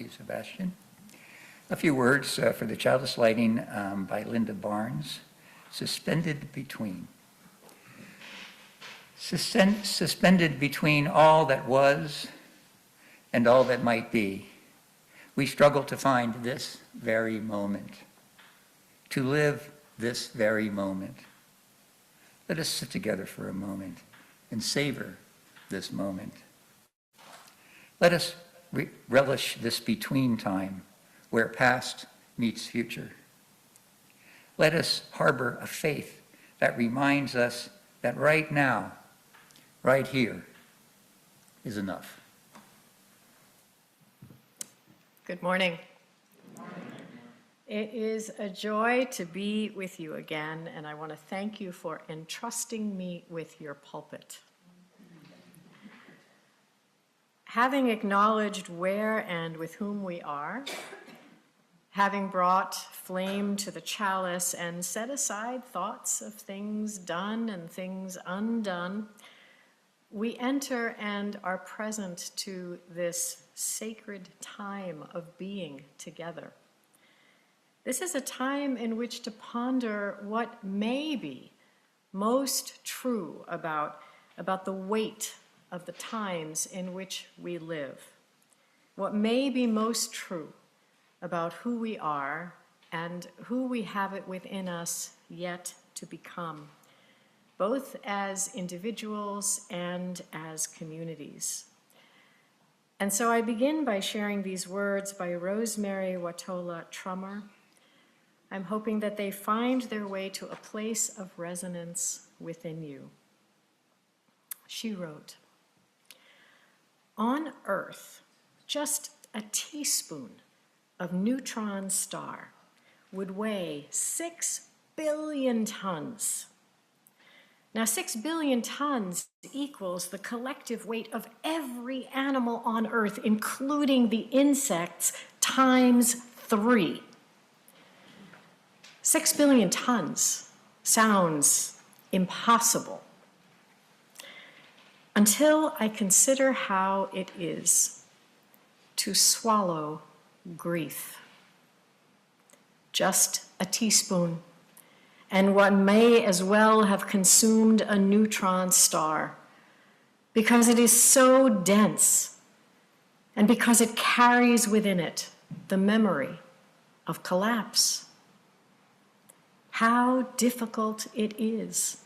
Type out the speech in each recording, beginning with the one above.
you, Sebastian. A few words for the childless lighting by Linda Barnes, Suspended Between. Suspended between all that was and all that might be, we struggle to find this very moment, to live this very moment. Let us sit together for a moment and savor this moment. Let us relish this between time where past meets future. Let us harbor a faith that reminds us that right now, right here, is enough. Good morning. It is a joy to be with you again, and I want to thank you for entrusting me with your pulpit. Having acknowledged where and with whom we are, having brought flame to the chalice and set aside thoughts of things done and things undone, we enter and are present to this sacred time of being together. This is a time in which to ponder what may be most true about the weight of the times in which we live, what may be most true about who we are and who we have it within us yet to become, both as individuals and as communities. And so I begin by sharing these words by Rosemary Watola Trummer. I'm hoping that they find their way to a place of resonance within you. She wrote, "On Earth, just a teaspoon of neutron star would weigh 6 billion tons. Now, 6 billion tons equals the collective weight of every animal on Earth, including the insects, times 3. 6 billion tons sounds impossible until I consider how it is to swallow grief. Just a teaspoon, and what may as well have consumed a neutron star, because it is so dense, and because it carries within it the memory of collapse. How difficult it is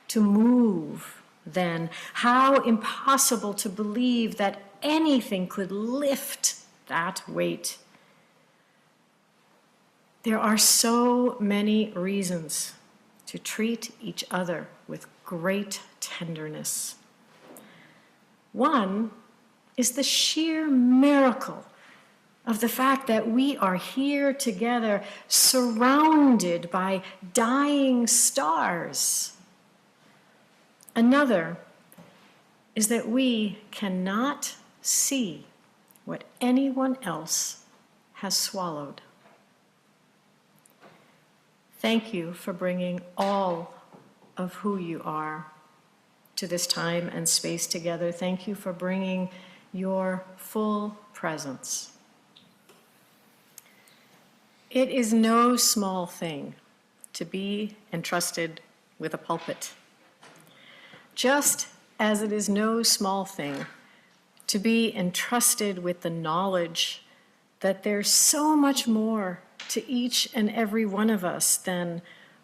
to move then, how impossible to believe that anything could lift that weight. There are so many reasons to treat each other with great tenderness. One is the sheer miracle of the fact that we are here together, surrounded by dying stars. Another is that we cannot see what anyone else has swallowed. Thank you for bringing all of who you are to this time and space together. Thank you for bringing your full presence. It is no small thing to be entrusted with a pulpit, just as it is no small thing to be entrusted with the knowledge that there's so much more to each and every one of us than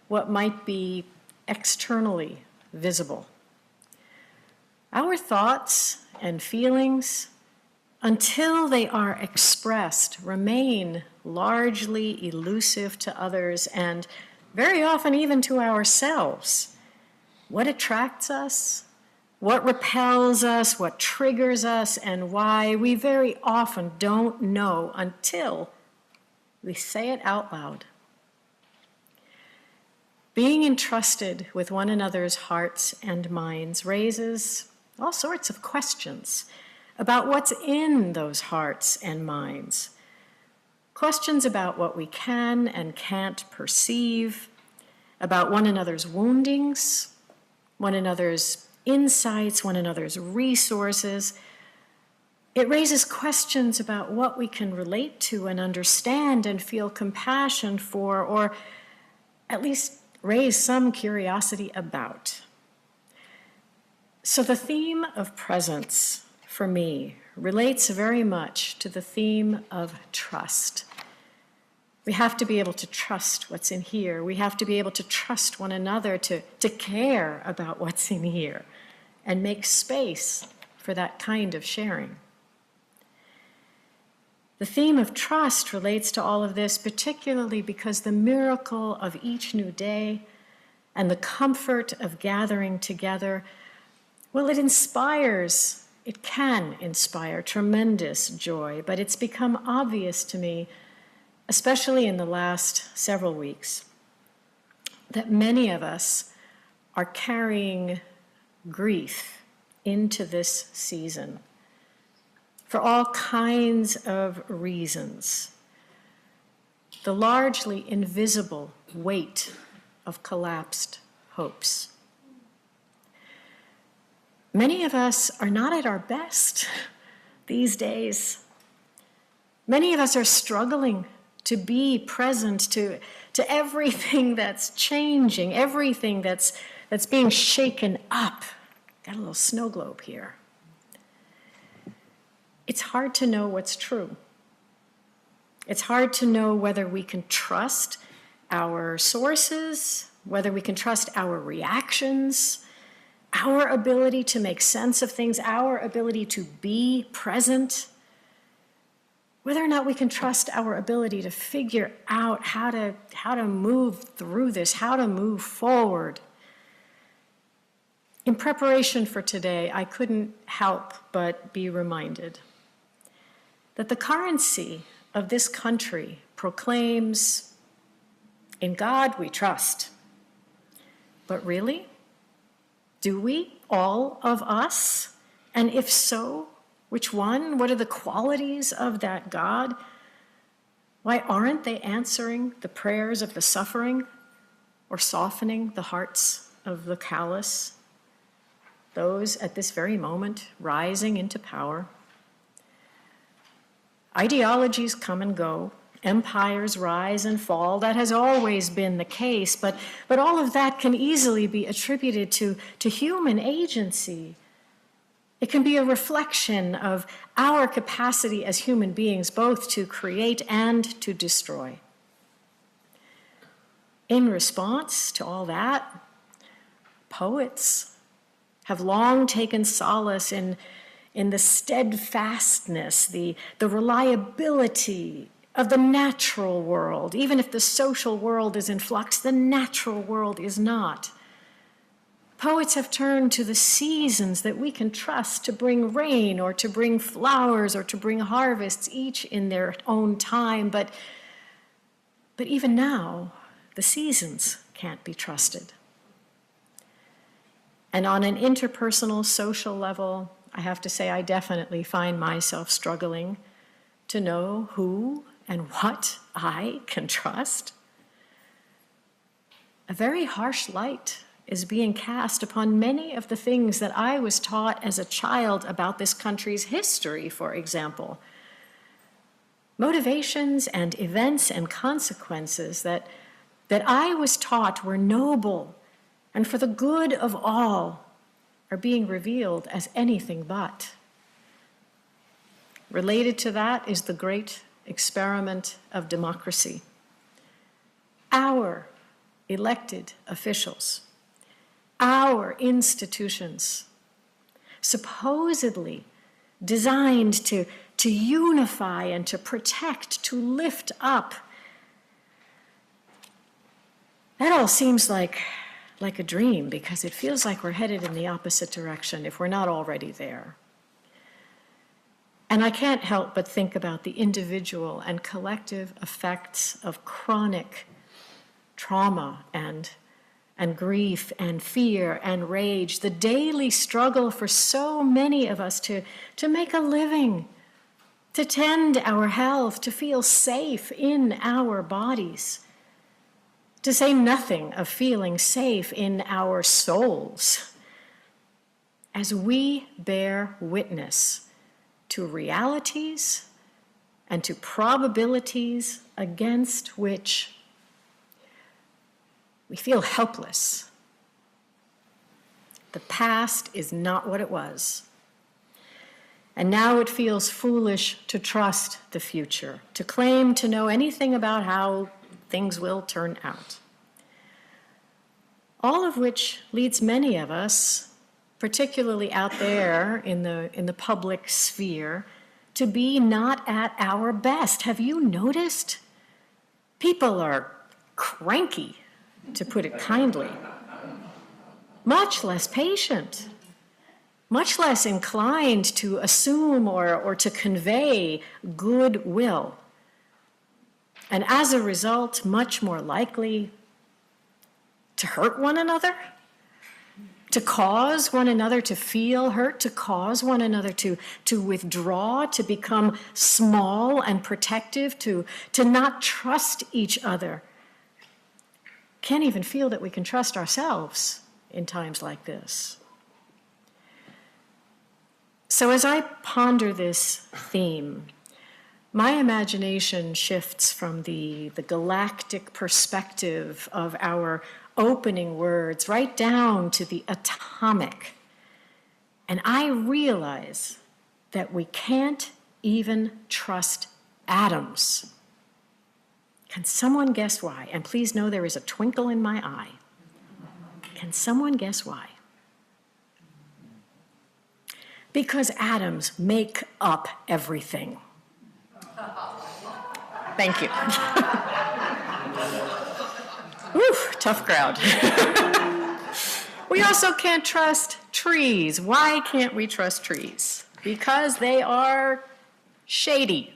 what might be externally visible. Our thoughts and feelings, until they are expressed, remain largely elusive to others and very often even to ourselves. What attracts us, what repels us, what triggers us, and why, we very often don't know until we say it out loud. Being entrusted with one another's hearts and minds raises all sorts of questions about what's in those hearts and minds. Questions about what we can and can't perceive, about one another's woundings, one another's insights, one another's resources, It raises questions about what we can relate to and understand and feel compassion for, or at least raise some curiosity about. So the theme of presence, for me, relates very much to the theme of trust. We have to be able to trust what's in here. We have to be able to trust one another, to care about what's in here, and make space for that kind of sharing. The theme of trust relates to all of this, particularly because the miracle of each new day and the comfort of gathering together, well, it can inspire tremendous joy, but it's become obvious to me, especially in the last several weeks, that many of us are carrying grief into this season for all kinds of reasons. The largely invisible weight of collapsed hopes. Many of us are not at our best these days. Many of us are struggling to be present to everything that's changing, everything that's being shaken up. Got a little snow globe here. It's hard to know what's true. It's hard to know whether we can trust our sources, whether we can trust our reactions, our ability to make sense of things, our ability to be present, whether or not we can trust our ability to figure out how to move through this, how to move forward. In preparation for today, I couldn't help but be reminded that the currency of this country proclaims, "In God we trust." But really? Do we, all of us? And if so, which one? What are the qualities of that God? Why aren't they answering the prayers of the suffering or softening the hearts of the callous? Those at this very moment rising into power. Ideologies come and go. Empires rise and fall. That has always been the case, but all of that can easily be attributed to human agency. It can be a reflection of our capacity as human beings, both to create and to destroy. In response to all that, poets have long taken solace in the steadfastness, the reliability of the natural world. Even if the social world is in flux, the natural world is not. Poets have turned to the seasons that we can trust to bring rain or to bring flowers or to bring harvests, each in their own time. But even now, the seasons can't be trusted. And on an interpersonal, social level, I have to say I definitely find myself struggling to know who and what I can trust. A very harsh light is being cast upon many of the things that I was taught as a child about this country's history, for example. Motivations and events and consequences that I was taught were noble and for the good of all are being revealed as anything but. Related to that is the great experiment of democracy. Our elected officials, our institutions, supposedly designed to unify and to protect, to lift up. That all seems like a dream, because it feels like we're headed in the opposite direction if we're not already there. And I can't help but think about the individual and collective effects of chronic trauma and grief and fear and rage, the daily struggle for so many of us to make a living, to tend our health, to feel safe in our bodies, to say nothing of feeling safe in our souls, as we bear witness to realities and to probabilities against which we feel helpless. The past is not what it was. And now it feels foolish to trust the future, to claim to know anything about how things will turn out. All of which leads many of us, particularly out there in the public sphere, to be not at our best. Have you noticed? People are cranky, to put it kindly, much less patient, much less inclined to assume or to convey goodwill, and as a result, much more likely to hurt one another, to cause one another to feel hurt, to cause one another to withdraw, to become small and protective, to not trust each other. Can't even feel that we can trust ourselves in times like this. So as I ponder this theme, my imagination shifts from the galactic perspective of our opening words right down to the atomic. And I realize that we can't even trust atoms. Can someone guess why? And please know there is a twinkle in my eye. Can someone guess why? Because atoms make up everything. Thank you. Whew, tough crowd. We also can't trust trees. Why can't we trust trees? Because they are shady.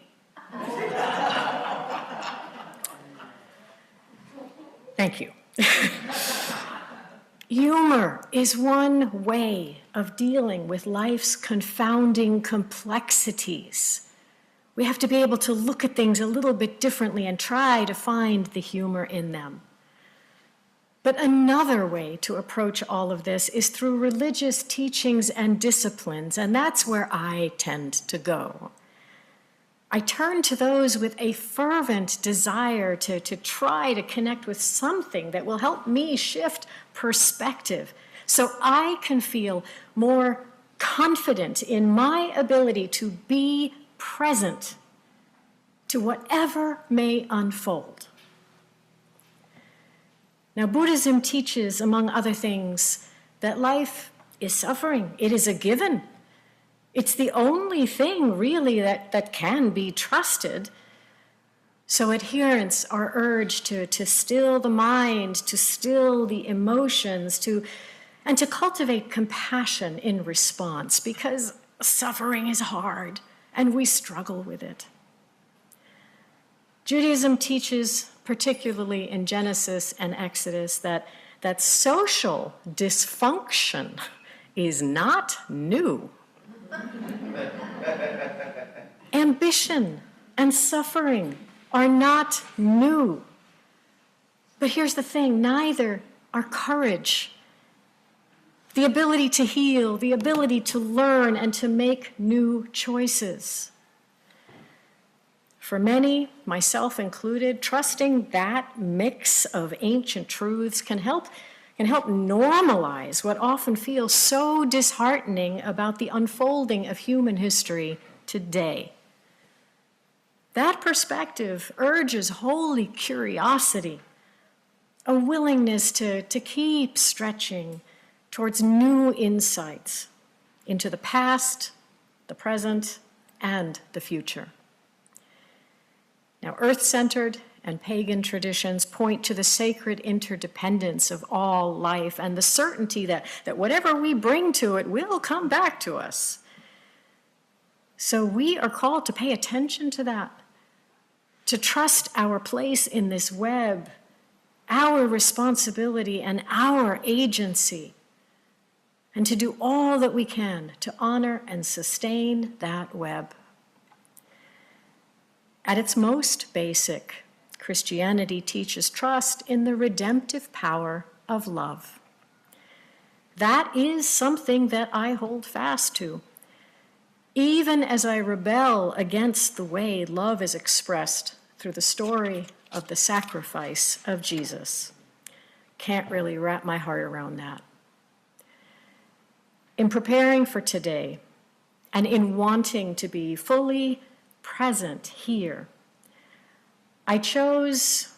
Thank you. Humor is one way of dealing with life's confounding complexities. We have to be able to look at things a little bit differently and try to find the humor in them. But another way to approach all of this is through religious teachings and disciplines, and that's where I tend to go. I turn to those with a fervent desire to try to connect with something that will help me shift perspective so I can feel more confident in my ability to be present to whatever may unfold. Now, Buddhism teaches, among other things, that life is suffering. It is a given. It's the only thing, really, that can be trusted. So adherents are urged to still the mind, to still the emotions, and to cultivate compassion in response, because suffering is hard, and we struggle with it. Judaism teaches, particularly in Genesis and Exodus, that social dysfunction is not new. Ambition and suffering are not new. But here's the thing, neither are courage, the ability to heal, the ability to learn and to make new choices. For many, myself included, trusting that mix of ancient truths can help normalize what often feels so disheartening about the unfolding of human history today. That perspective urges holy curiosity, a willingness to keep stretching towards new insights into the past, the present, and the future. Now, earth-centered and pagan traditions point to the sacred interdependence of all life and the certainty that whatever we bring to it will come back to us. So we are called to pay attention to that, to trust our place in this web, our responsibility and our agency, and to do all that we can to honor and sustain that web. At its most basic, Christianity teaches trust in the redemptive power of love. That is something that I hold fast to. even as I rebel against the way love is expressed through the story of the sacrifice of Jesus. Can't really wrap my heart around that. In preparing for today, and in wanting to be fully present here, I chose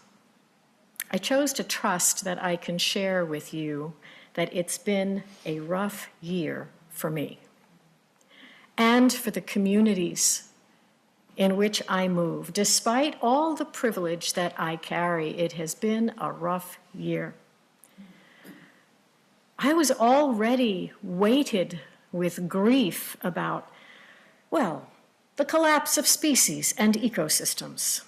to trust that I can share with you that it's been a rough year for me and for the communities in which I move. Despite all the privilege that I carry, it has been a rough year. I was already weighted with grief about, well, the collapse of species and ecosystems,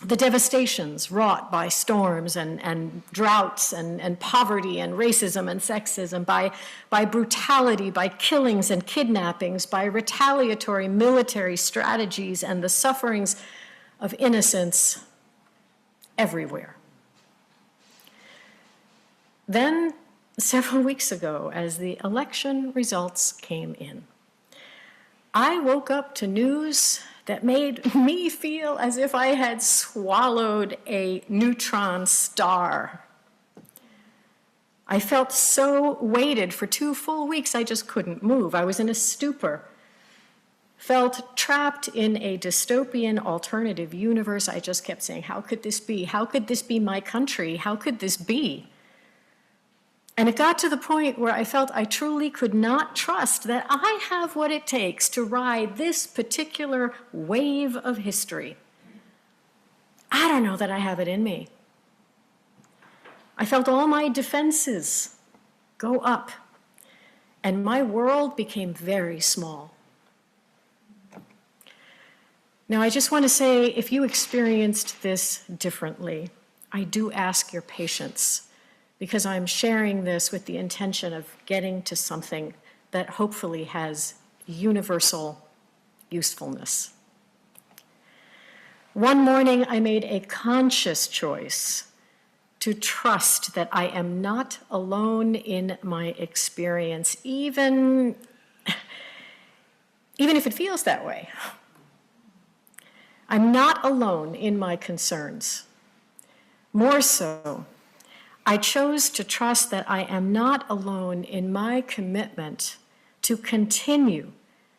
the devastations wrought by storms and droughts and poverty and racism and sexism, by brutality, by killings and kidnappings, by retaliatory military strategies and the sufferings of innocents everywhere. Then, several weeks ago, as the election results came in, I woke up to news that made me feel as if I had swallowed a neutron star. I felt so weighted for 2 full weeks I just couldn't move. I was in a stupor. Felt trapped in a dystopian alternative universe. I just kept saying, how could this be? How could this be my country? How could this be? And it got to the point where I felt I truly could not trust that I have what it takes to ride this particular wave of history. I don't know that I have it in me. I felt all my defenses go up, and my world became very small. Now, I just want to say, if you experienced this differently, I do ask your patience, because I'm sharing this with the intention of getting to something that hopefully has universal usefulness. One morning, I made a conscious choice to trust that I am not alone in my experience, even if it feels that way. I'm not alone in my concerns. More so, I chose to trust that I am not alone in my commitment to continue,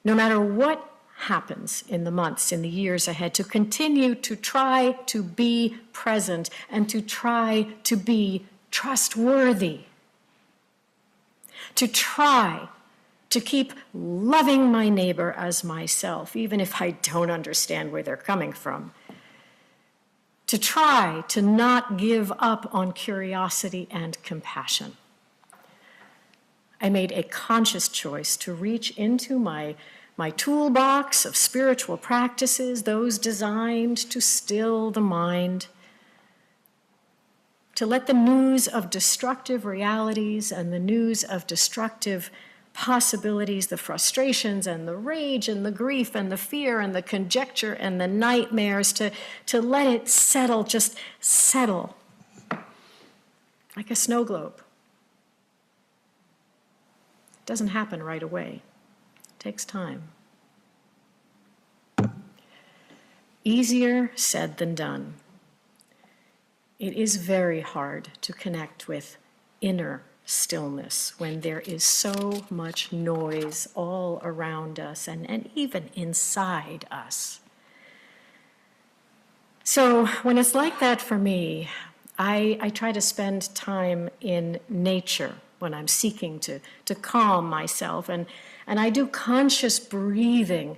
no matter what happens in the months, in the years ahead, to continue to try to be present and to try to be trustworthy, to try to keep loving my neighbor as myself, even if I don't understand where they're coming from, to try to not give up on curiosity and compassion. I made a conscious choice to reach into my toolbox of spiritual practices, those designed to still the mind, to let the news of destructive realities and the news of destructive possibilities, the frustrations and the rage and the grief and the fear and the conjecture and the nightmares, to let it settle, just settle like a snow globe. It doesn't happen right away. It takes time. Easier said than done. It is very hard to connect with inner stillness when there is so much noise all around us and even inside us. So when it's like that for me, I try to spend time in nature when I'm seeking to calm myself, and I do conscious breathing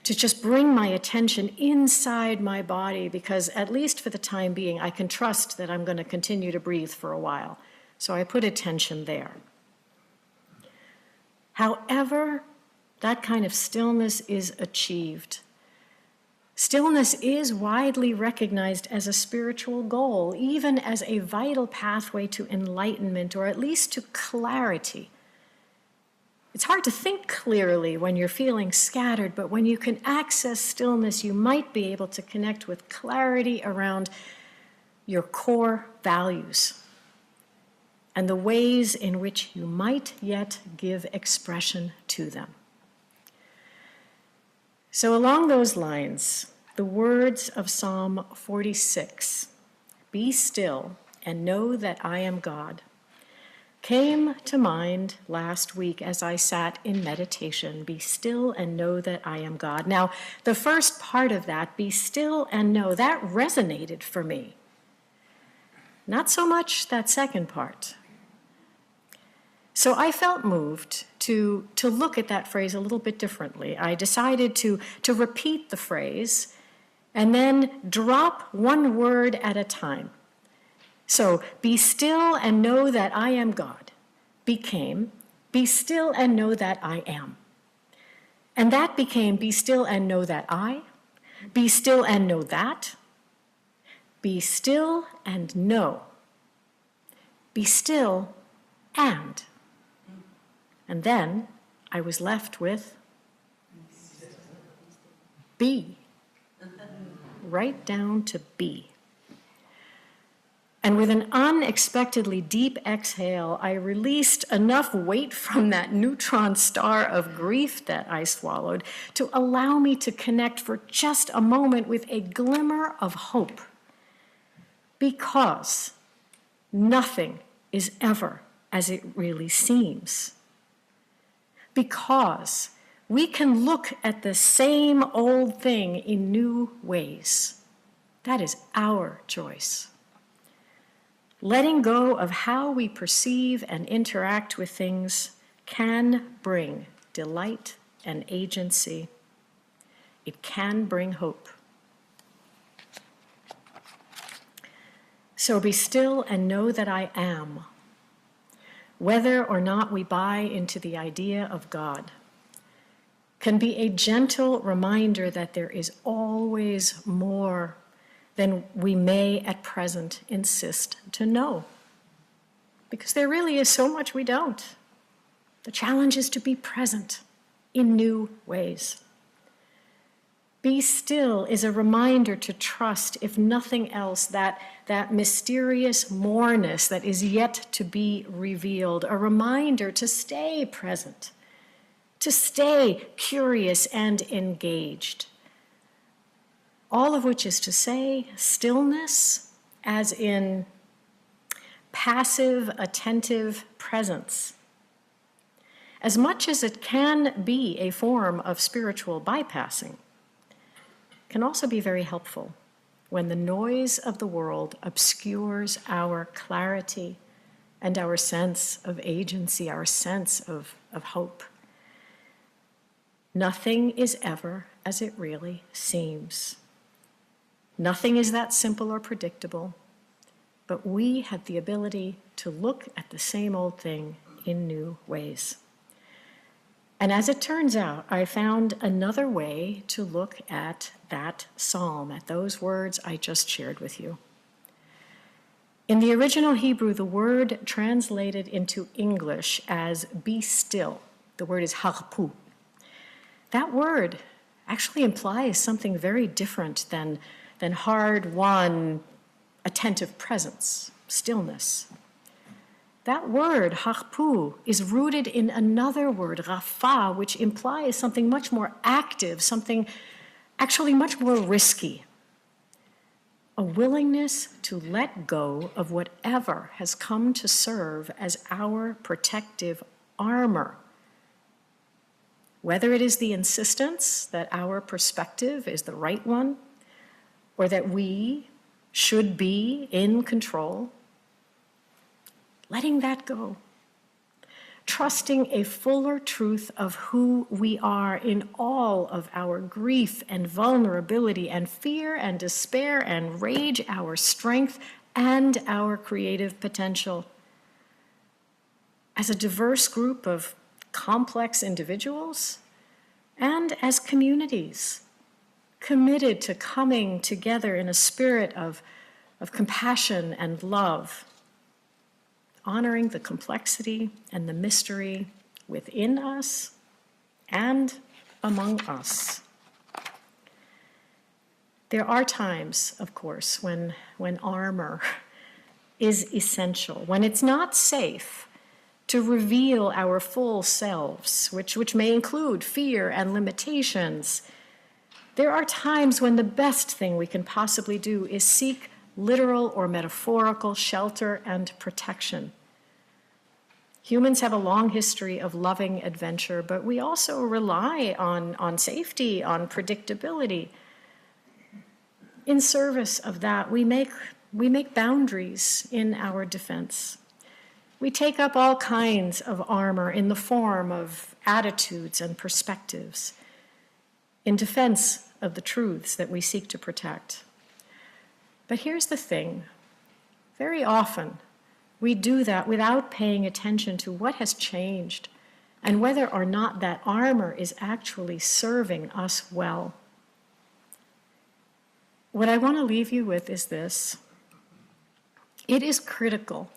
to just bring my attention inside my body, because at least for the time being, I can trust that I'm going to continue to breathe for a while. So I put attention there. However, that kind of stillness is achieved. Stillness is widely recognized as a spiritual goal, even as a vital pathway to enlightenment, or at least to clarity. It's hard to think clearly when you're feeling scattered, but when you can access stillness, you might be able to connect with clarity around your core values and the ways in which you might yet give expression to them. So along those lines, the words of Psalm 46, "Be still and know that I am God," came to mind last week as I sat in meditation. Be still and know that I am God. Now, the first part of that, be still and know, that resonated for me. Not so much that second part. So I felt moved to look at that phrase a little bit differently. I decided to repeat the phrase and then drop one word at a time. So, be still and know that I am God became, be still and know that I am. And that became, be still and know that I, be still and know that, be still and know, be still and. And then I was left with be, right down to be. And with an unexpectedly deep exhale, I released enough weight from that neutron star of grief that I swallowed to allow me to connect for just a moment with a glimmer of hope. Because nothing is ever as it really seems. Because we can look at the same old thing in new ways. That is our choice. Letting go of how we perceive and interact with things can bring delight and agency. It can bring hope. So be still and know that I am. Whether or not we buy into the idea of God can be a gentle reminder that there is always more than we may at present insist to know. Because there really is so much we don't. The challenge is to be present in new ways. Be still is a reminder to trust, if nothing else, that mysterious moreness that is yet to be revealed, a reminder to stay present, to stay curious and engaged. All of which is to say, stillness, as in passive, attentive presence. As much as it can be a form of spiritual bypassing, can also be very helpful when the noise of the world obscures our clarity and our sense of agency, our sense of hope. Nothing is ever as it really seems. Nothing is that simple or predictable, but we have the ability to look at the same old thing in new ways. And as it turns out, I found another way to look at that psalm, at those words I just shared with you. In the original Hebrew, the word translated into English as be still, the word is harpu. That word actually implies something very different than hard-won, attentive presence, stillness. That word, harpu, is rooted in another word, rafa, which implies something much more active, something actually much more risky. A willingness to let go of whatever has come to serve as our protective armor. Whether it is the insistence that our perspective is the right one, or that we should be in control, letting that go. Trusting a fuller truth of who we are in all of our grief and vulnerability and fear and despair and rage, our strength and our creative potential. As a diverse group of complex individuals and as communities, committed to coming together in a spirit of compassion and love, honoring the complexity and the mystery within us and among us. There are times, of course, when armor is essential, when it's not safe to reveal our full selves, which may include fear and limitations, There are times when the best thing we can possibly do is seek literal or metaphorical shelter and protection. Humans have a long history of loving adventure, but we also rely on safety, on predictability. In service of that, we make boundaries in our defense. We take up all kinds of armor in the form of attitudes and perspectives in defense of the truths that we seek to protect. But here's the thing. Very often, we do that without paying attention to what has changed and whether or not that armor is actually serving us well. What I want to leave you with is this. It is critical,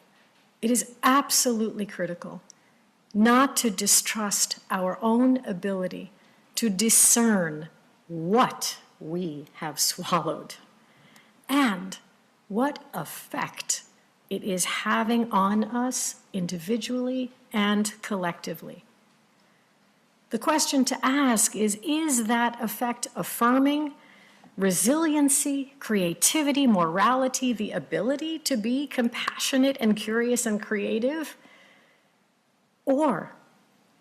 it is absolutely critical, not to distrust our own ability to discern what we have swallowed and what effect it is having on us individually and collectively. The question to ask is that effect affirming resiliency, creativity, morality, the ability to be compassionate and curious and creative? Or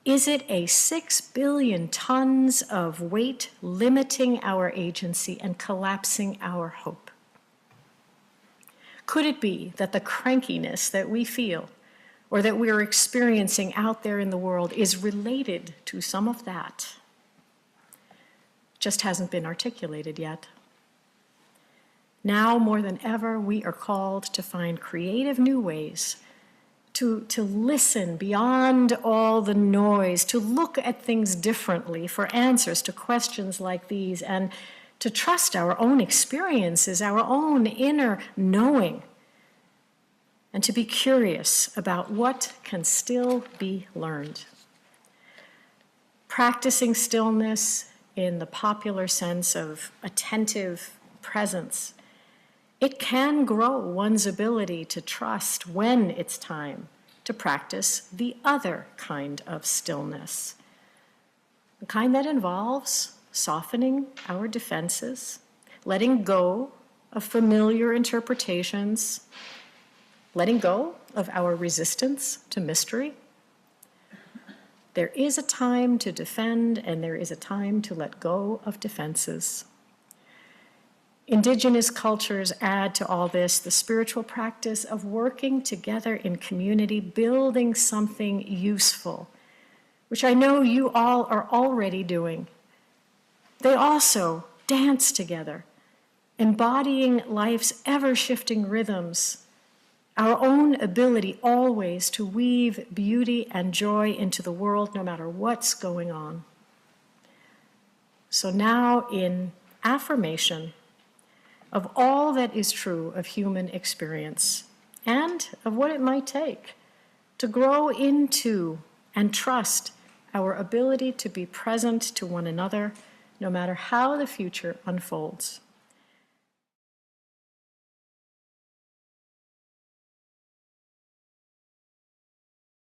is it a 6 billion tons of weight limiting our agency and collapsing our hope? Could it be that the crankiness that we feel or that we're experiencing out there in the world is related to some of that? Just hasn't been articulated yet. Now more than ever, we are called to find creative new ways to listen beyond all the noise, to look at things differently for answers to questions like these, and to trust our own experiences, our own inner knowing, and to be curious about what can still be learned. Practicing stillness in the popular sense of attentive presence, it can grow one's ability to trust when it's time to practice the other kind of stillness, the kind that involves softening our defenses, letting go of familiar interpretations, letting go of our resistance to mystery. There is a time to defend, and there is a time to let go of defenses. Indigenous cultures add to all this the spiritual practice of working together in community, building something useful, which I know you all are already doing. They also dance together, embodying life's ever-shifting rhythms, our own ability always to weave beauty and joy into the world no matter what's going on. So now, in affirmation of all that is true of human experience and of what it might take to grow into and trust our ability to be present to one another no matter how the future unfolds,